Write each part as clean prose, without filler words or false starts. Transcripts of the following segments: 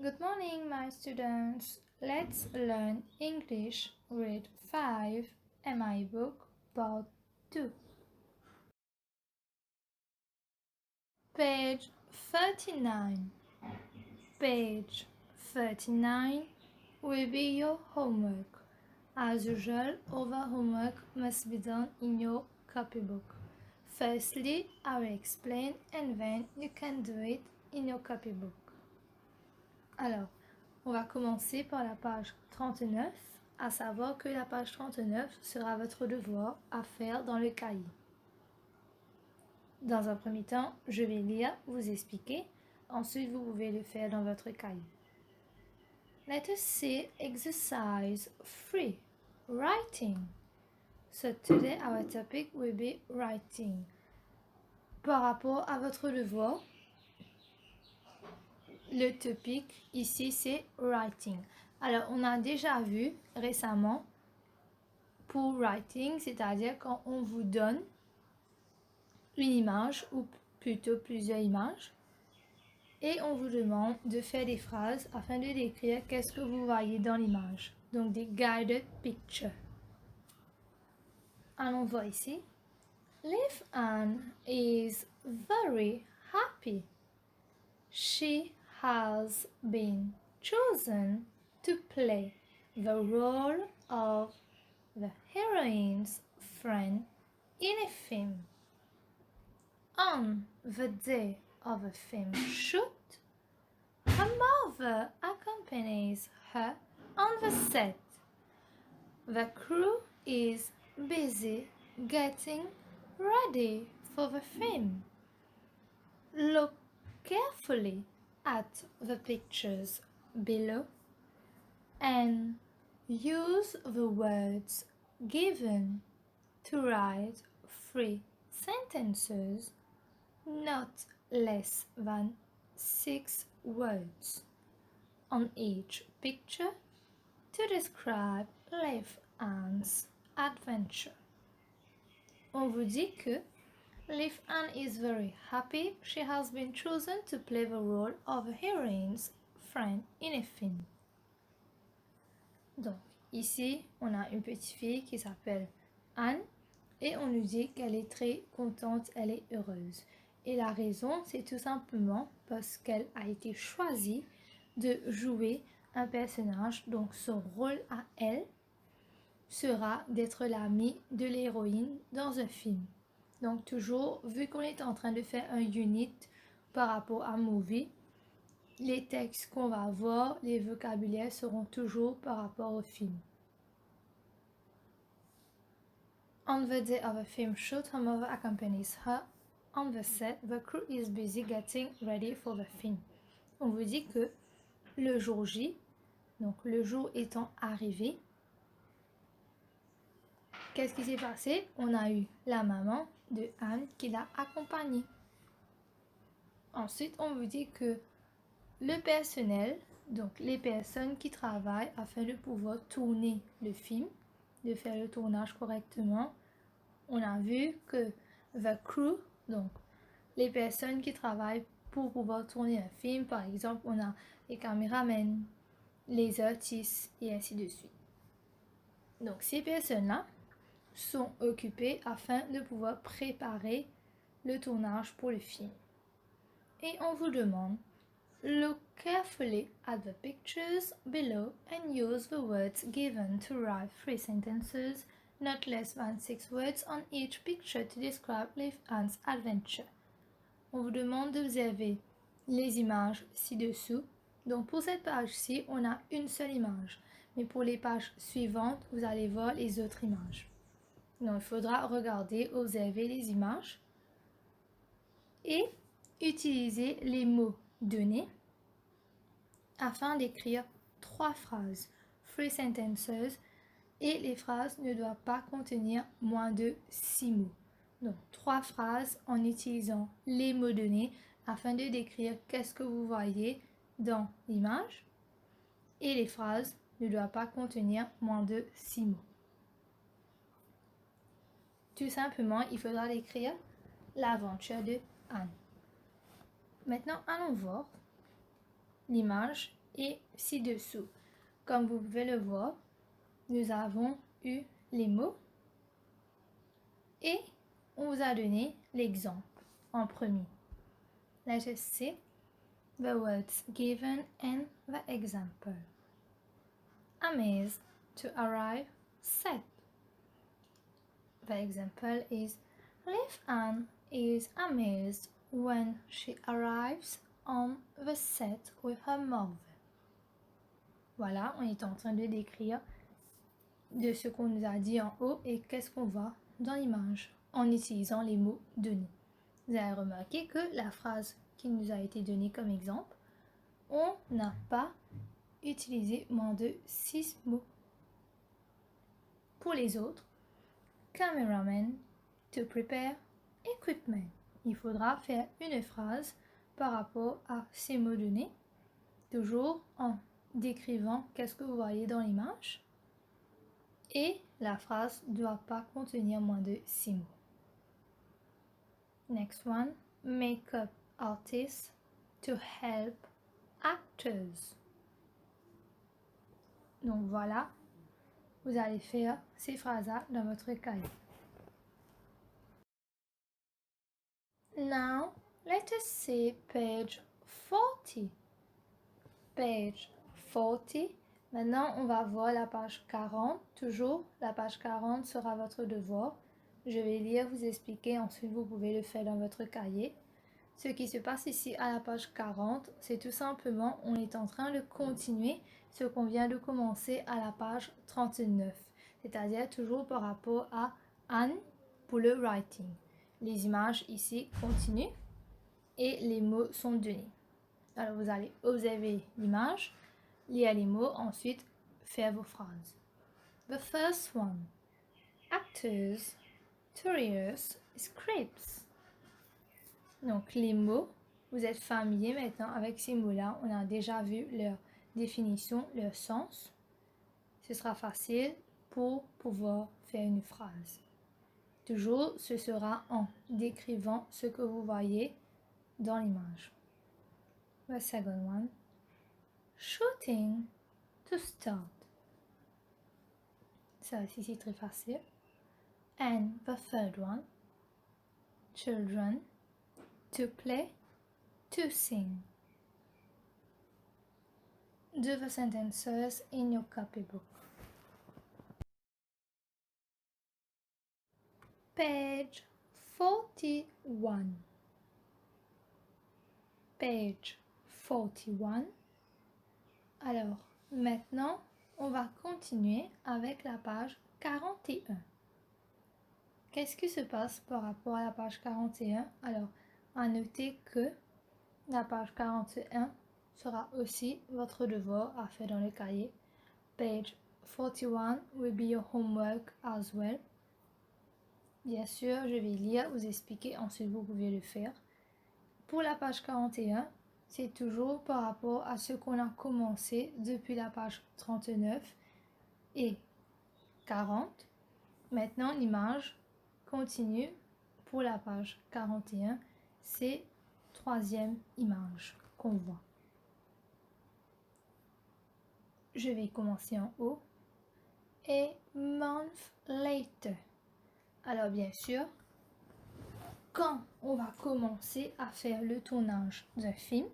Good morning, my students. Let's learn English grade 5 MI book part 2. Page 39. Page 39 will be your homework. As usual, all the homework must be done in your copybook. Firstly, I will explain and then you can do it in your copybook. Alors, on va commencer par la page 39, à savoir que la page 39 sera votre devoir à faire dans le cahier. Dans un premier temps, je vais lire, vous expliquer. Ensuite, vous pouvez le faire dans votre cahier. Let us see exercise 3, writing. So today our topic will be writing. Par rapport à votre devoir, le topic ici c'est writing. Alors on a déjà vu récemment pour writing, c'est-à-dire quand on vous donne une image ou plutôt plusieurs images et on vous demande de faire des phrases afin de décrire qu'est-ce que vous voyez dans l'image. Donc des guided pictures. Allons voir ici. Liv Anne is very happy. She has been chosen to play the role of the heroine's friend in a film. On the day of a film shoot, her mother accompanies her on the set. The crew is busy getting ready for the film. Look carefully at the pictures below and use the words given to write 3 sentences, not less than 6 words, on each picture to describe Liv Anne's adventure. On vous dit que Liv Anne is very happy. She has been chosen to play the role of a heroine's friend in a film. Donc, ici, on a une petite fille qui s'appelle Anne et on nous dit qu'elle est très contente, elle est heureuse. Et la raison, c'est tout simplement parce qu'elle a été choisie de jouer un personnage. Donc, son rôle à elle sera d'être l'amie de l'héroïne dans un film. Donc toujours, vu qu'on est en train de faire un unit par rapport à movie, les textes qu'on va avoir, les vocabulaires seront toujours par rapport au film. On the day of a film shoot, her mother accompanies her on the set. The crew is busy getting ready for the film. On vous dit que le jour J, donc le jour étant arrivé, qu'est-ce qui s'est passé? On a eu la maman de Anne qui l'a accompagnée. Ensuite, on vous dit que le personnel, donc les personnes qui travaillent afin de pouvoir tourner le film, de faire le tournage correctement, on a vu que the crew, donc les personnes qui travaillent pour pouvoir tourner un film, par exemple, on a les caméramans, les artistes et ainsi de suite. Donc ces personnes-là sont occupées afin de pouvoir préparer le tournage pour le film. Et on vous demande, look carefully at the pictures below and use the words given to write 3 sentences, not less than 6 words on each picture to describe Liv Anne's adventure. On vous demande d'observer les images ci-dessous. Donc pour cette page-ci, on a une seule image. Mais pour les pages suivantes, vous allez voir les autres images. Donc il faudra regarder, observer les images et utiliser les mots donnés afin d'écrire 3 phrases, 3 sentences, et les phrases ne doivent pas contenir moins de 6 mots. Donc 3 phrases en utilisant les mots donnés afin de décrire qu'est-ce que vous voyez dans l'image, et les phrases ne doivent pas contenir moins de 6 mots. Tout simplement, il faudra décrire l'aventure de Anne. Maintenant, allons voir l'image et ci-dessous. Comme vous pouvez le voir, nous avons eu les mots et on vous a donné l'exemple en premier. Let us see the words given and the example. Amazed to arrive set. The example is Liv Ann is amazed when she arrives on the set with her mother. Voilà, on est en train de décrire de ce qu'on nous a dit en haut et qu'est-ce qu'on voit dans l'image en utilisant les mots donnés. Vous avez remarqué que la phrase qui nous a été donnée comme exemple, on n'a pas utilisé moins de 6 mots. Pour les autres, cameraman, to prepare, equipment. Il faudra faire une phrase par rapport à ces mots donnés, toujours en décrivant qu'est-ce que vous voyez dans l'image. Et la phrase ne doit pas contenir moins de 6 mots. Next one, makeup artist to help actors. Donc voilà, vous allez faire ces phrases-là dans votre cahier. Now, let us see page 40. Page 40. Maintenant, on va voir la page 40. Toujours, la page 40 sera votre devoir. Je vais lire, vous expliquer, ensuite vous pouvez le faire dans votre cahier. Ce qui se passe ici à la page 40, c'est tout simplement, on est en train de continuer ce qu'on vient de commencer à la page 39. C'est-à-dire toujours par rapport à Anne pour le writing. Les images ici continuent et les mots sont donnés. Alors vous allez observer l'image, lire les mots, ensuite faire vos phrases. The first one, actors, tourists, scripts. Donc les mots, vous êtes familier maintenant avec ces mots-là. On a déjà vu leur définition, leur sens. Ce sera facile pour pouvoir faire une phrase. Toujours, ce sera en décrivant ce que vous voyez dans l'image. The second one, shooting to start. Ça aussi c'est très facile. And the third one, children, to play, to sing. Do the sentences in your copybook. Page 41. Page 41. Alors, maintenant, on va continuer avec la page 41. Qu'est-ce qui se passe par rapport à la page 41? Alors, à noter que la page 41 sera aussi votre devoir à faire dans le cahier. Page 41 will be your homework as well. Bien sûr, je vais lire, vous expliquer, ensuite vous pouvez le faire. Pour la page 41, c'est toujours par rapport à ce qu'on a commencé depuis la page 39 et 40. Maintenant, l'image continue pour la page 41. C'est troisième image qu'on voit. Je vais commencer en haut. A month later. Alors bien sûr, quand on va commencer à faire le tournage d'un film,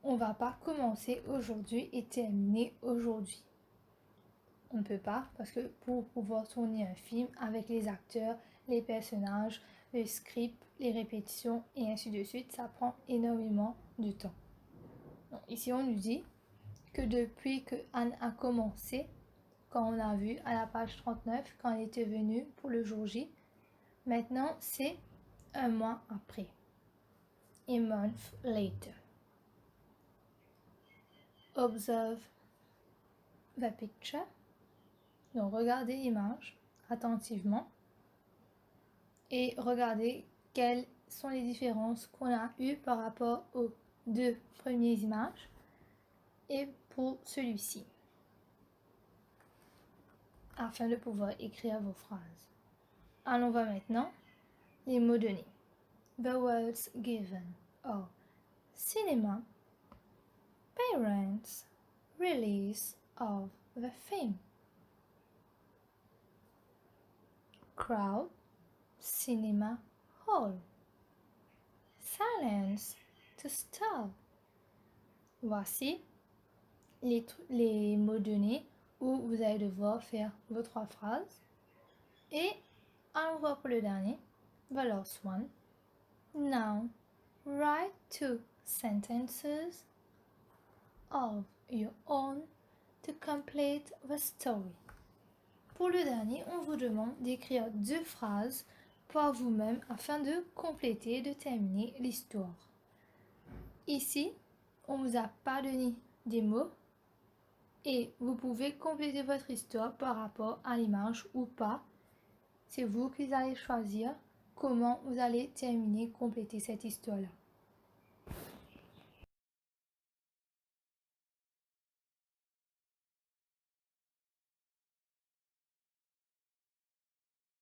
on ne va pas commencer aujourd'hui et terminer aujourd'hui. On ne peut pas parce que pour pouvoir tourner un film avec les acteurs, les personnages, le script, les répétitions et ainsi de suite, ça prend énormément de temps. Donc, ici on nous dit que depuis que Anne a commencé, quand on a vu à la page 39, quand elle était venue pour le jour J, maintenant c'est un mois après. A month later. Observe the picture. Donc regardez l'image attentivement et regardez quelles sont les différences qu'on a eues par rapport aux deux premières images et pour celui-ci, afin de pouvoir écrire vos phrases. Allons voir maintenant les mots donnés. The words given are cinéma, parents' release of the film. Crowd, cinema hall. Silence to stop. Voici les mots donnés où vous allez devoir faire vos 3 phrases. Et on va pour le dernier. The last one. Now, write 2 sentences of your own to complete the story. Pour le dernier, on vous demande d'écrire 2 phrases par vous-même afin de compléter, de terminer l'histoire. Ici, on ne vous a pas donné des mots et vous pouvez compléter votre histoire par rapport à l'image ou pas. C'est vous qui allez choisir comment vous allez terminer, compléter cette histoire-là.